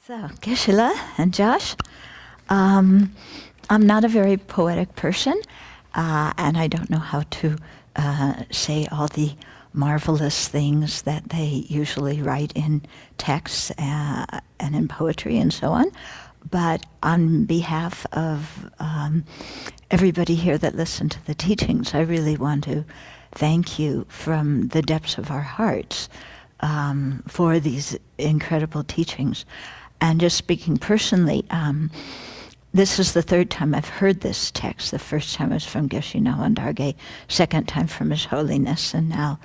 So, Geshe and Josh, I'm not a very poetic person, and I don't know how to say all the marvelous things that they usually write in texts and in poetry and so on. But on behalf of everybody here that listened to the teachings, I really want to thank you from the depths of our hearts for these incredible teachings. And just speaking personally, this is the third time I've heard this text. The first time was from Geshe and Thabke, second time from His Holiness, and now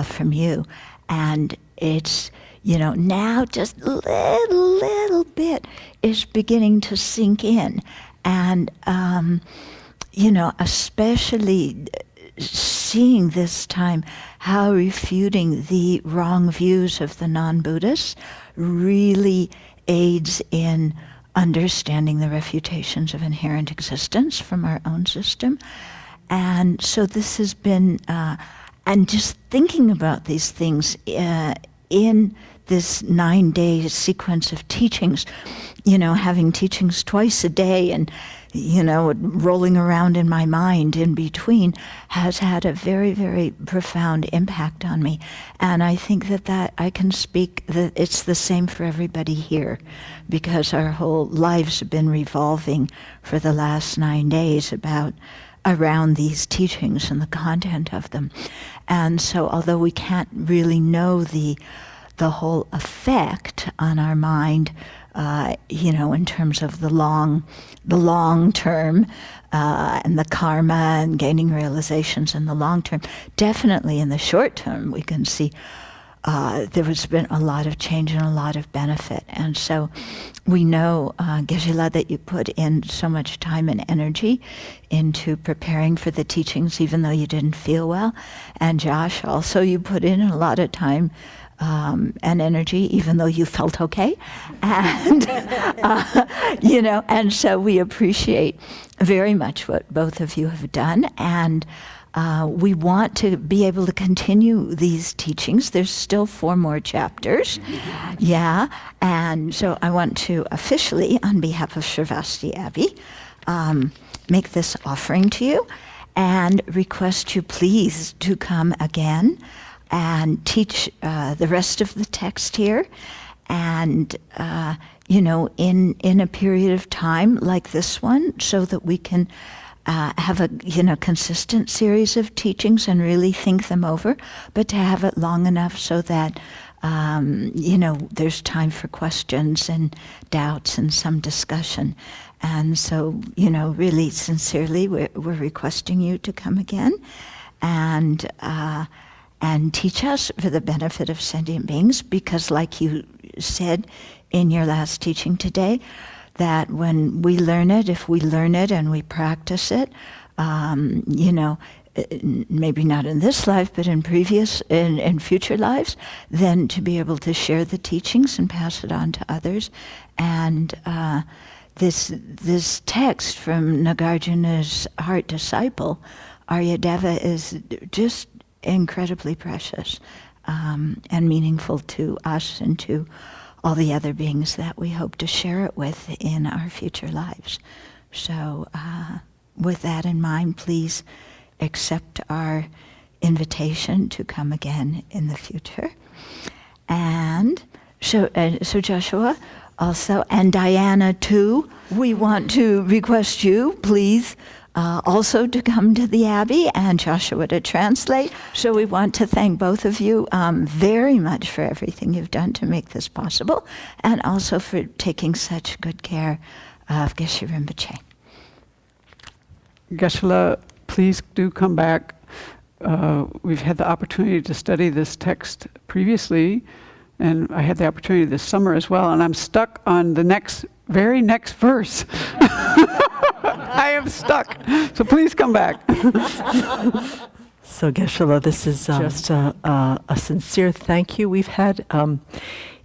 from you. And it's, now just little bit is beginning to sink in. And, especially seeing this time how refuting the wrong views of the non-Buddhists really aids in understanding the refutations of inherent existence from our own system. And so this has been, and just thinking about these things in this 9-day sequence of teachings, having teachings twice a day and, rolling around in my mind in between has had a very, very profound impact on me. And I think that I can speak that it's the same for everybody here, because our whole lives have been revolving for the last 9 days around these teachings and the content of them. And so although we can't really know the whole effect on our mind, in terms of the long term and the karma and gaining realizations in the long term. Definitely in the short term, we can see there has been a lot of change and a lot of benefit. And so we know, Geshe, that you put in so much time and energy into preparing for the teachings, even though you didn't feel well. And Josh, also you put in a lot of time and energy, even though you felt okay. And, and so we appreciate very much what both of you have done. And we want to be able to continue these teachings. There's still 4 more chapters. Yeah. And so I want to officially, on behalf of Sravasti Abbey, make this offering to you and request you please to come again and teach the rest of the text here. And, in a period of time like this one, so that we can have a consistent series of teachings and really think them over, but to have it long enough so that there's time for questions and doubts and some discussion. And so really sincerely we're requesting you to come again and teach us for the benefit of sentient beings, because like you said in your last teaching today, that when we learn it, if we learn it and we practice it, maybe not in this life, but in future lives, then to be able to share the teachings and pass it on to others. And this text from Nagarjuna's heart disciple, Aryadeva, is just incredibly precious and meaningful to us and to all the other beings that we hope to share it with in our future lives. So with that in mind, please accept our invitation to come again in the future. And so Joshua also, and Diana too, we want to request you, please, also to come to the Abbey, and Joshua to translate. So we want to thank both of you very much for everything you've done to make this possible, and also for taking such good care of Geshe Rinpoche. Geshe, please do come back. We've had the opportunity to study this text previously, and I had the opportunity this summer as well, and I'm stuck on the very next verse. I am stuck. So please come back. So Geshe, this is just a sincere thank you. We've had,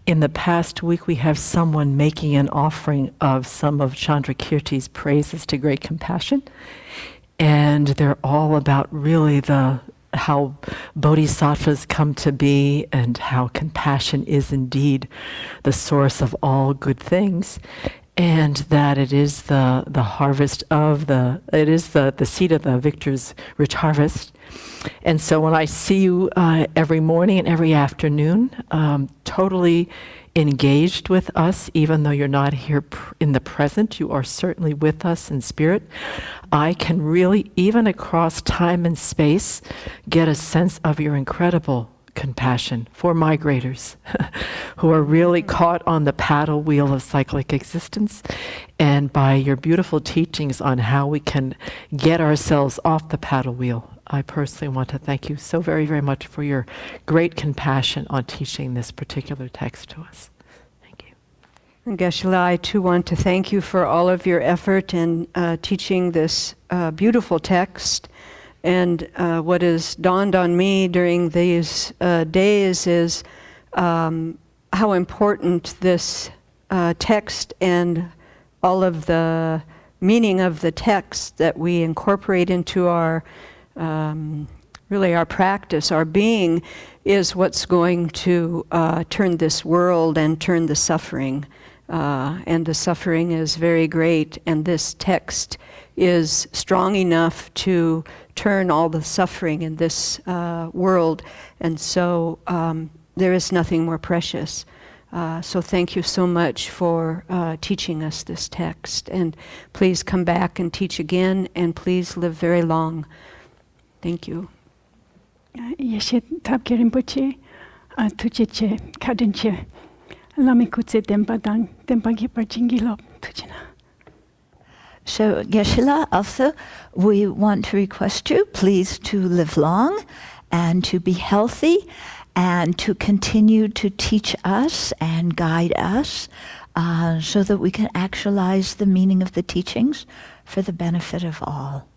in the past week, we have someone making an offering of some of Chandrakirti's praises to Great Compassion. And they're all about really the how bodhisattvas come to be and how compassion is indeed the source of all good things, and that it is the harvest of it is the seed of the victor's rich harvest. And so when I see you every morning and every afternoon, totally engaged with us, even though you're not here in the present, you are certainly with us in spirit. I can really, even across time and space, get a sense of your incredible compassion for migrators who are really caught on the paddle wheel of cyclic existence, and by your beautiful teachings on how we can get ourselves off the paddle wheel. I personally want to thank you so very, very much for your great compassion on teaching this particular text to us. Thank you. And Geshe, I too want to thank you for all of your effort in teaching this beautiful text. And what has dawned on me during these days is how important this text and all of the meaning of the text that we incorporate into our really our practice, our being, is what's going to turn this world and turn the suffering. And the suffering is very great, and this text is strong enough to turn all the suffering in this world. And so there is nothing more precious. So thank you so much for teaching us this text. And please come back and teach again, and please live very long. Thank you. Yeshe Thabke Rinpoche, tucheche kadinche, lamikutse tempadang, tempagi parchingilop, tuchina. So, Geshe, also, we want to request you, please, to live long and to be healthy and to continue to teach us and guide us so that we can actualize the meaning of the teachings for the benefit of all.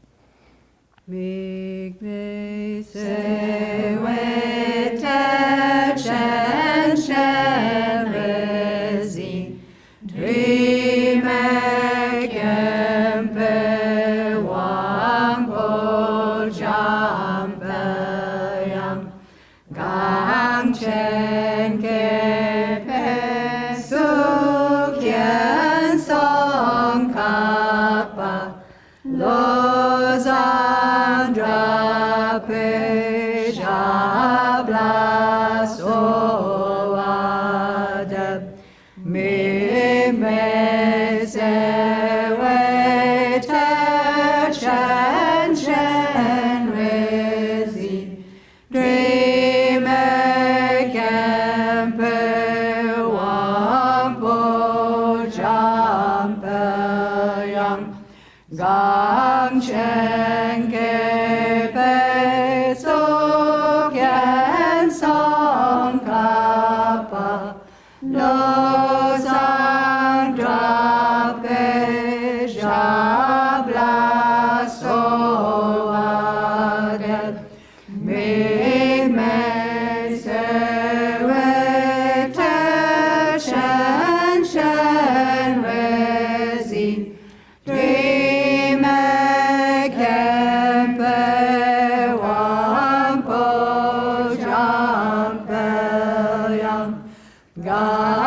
God.